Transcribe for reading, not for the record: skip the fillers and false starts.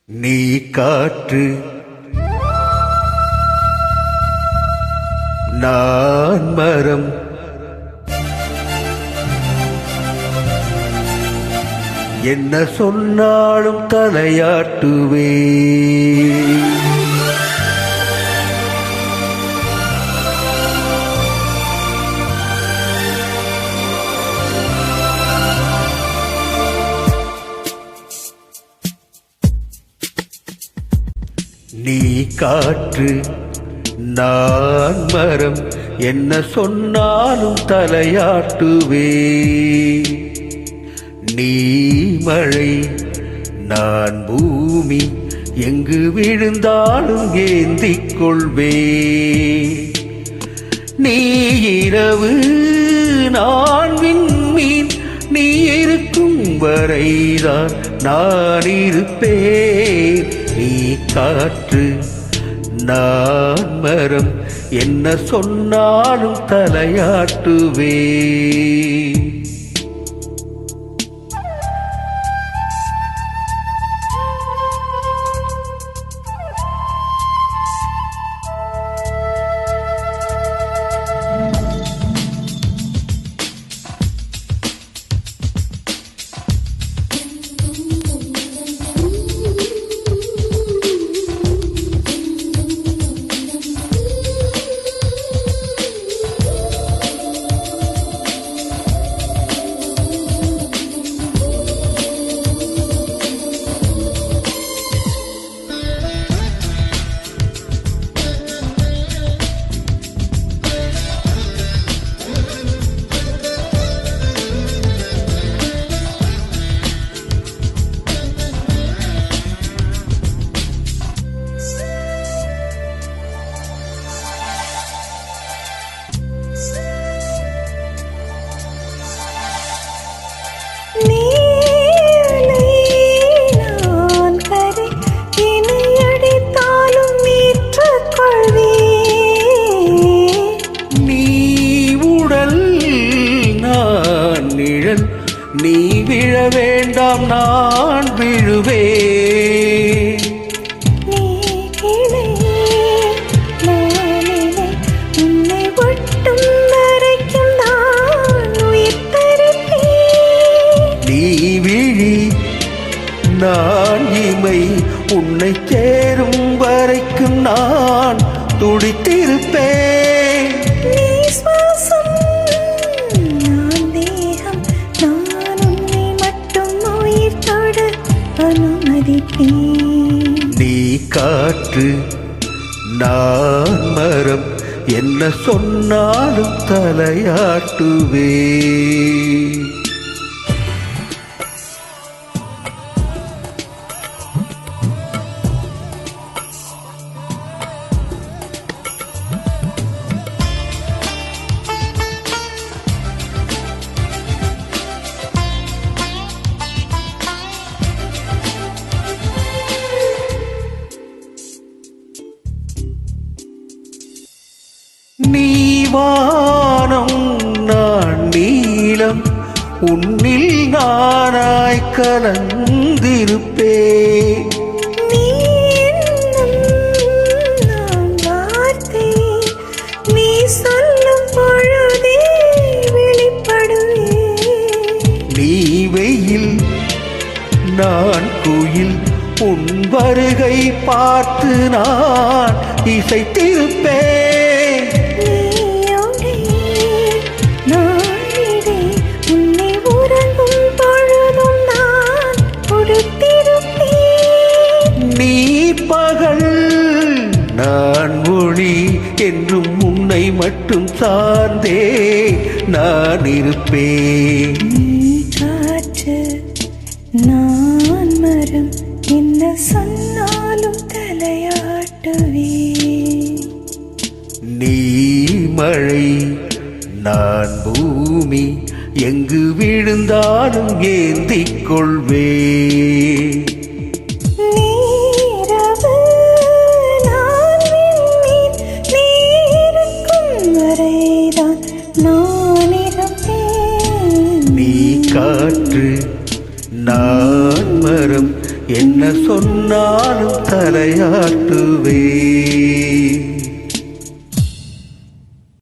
நீ காற்று நான் மரம், என்ன சொன்னாலும் தலையாட்டுவே. நீ காற்று நான் மரம், என்ன சொன்னாலும் தலையாட்டுவே. நீ மழை நான் பூமி, எங்கு விழுந்தாலும் ஏந்திக் கொள்வே. நீ இரவு நான் விண்மீன், நீ இருக்கும் வரைதான் நான் இருப்பேன். நீ காற்று நான் மரம், என்ன சொன்னாலும் தலையாட்டுவே. நீ விழ வேண்டாம் நான் விழுவேன். நீ கிளை உன்னை ஒட்டும் வரைக்கும் நான் உயிர் தருவேன். நீ விழி நான் இமை, உன்னை சேரும் வரைக்கும் நான் துடித்திருப்பேன். நீ சுவாசம் நீ காற்று நான் மரம், என்ன சொன்னாலும் தலையாட்டுவே. நீ வானம் நான் நீலம், உன்னில் நானாய் கலந்திருப்பேன். நீ நான் வார்த்தை, நீ சொல்லும் பொழுதே வெளிப்படுவேன். நீ வெயில் நான் குயில், உன் வருகை பார்த்து நான் இசைத்திருப்பேன். நீ பகல் நான் ஒளி, என்றும் உன்னை மட்டும் சார்ந்தே நான் இருப்பேன். நீ காற்று நான் மரம், என்ன சொன்னாலும் தலையாட்டுவே. நீ மழை நான் பூமி, எங்கு விழுந்தாலும் ஏந்திக் கொள்வே. நீ காற்று நான் மரம், என்ன சொன்னாலும் தலையாட்டுவே.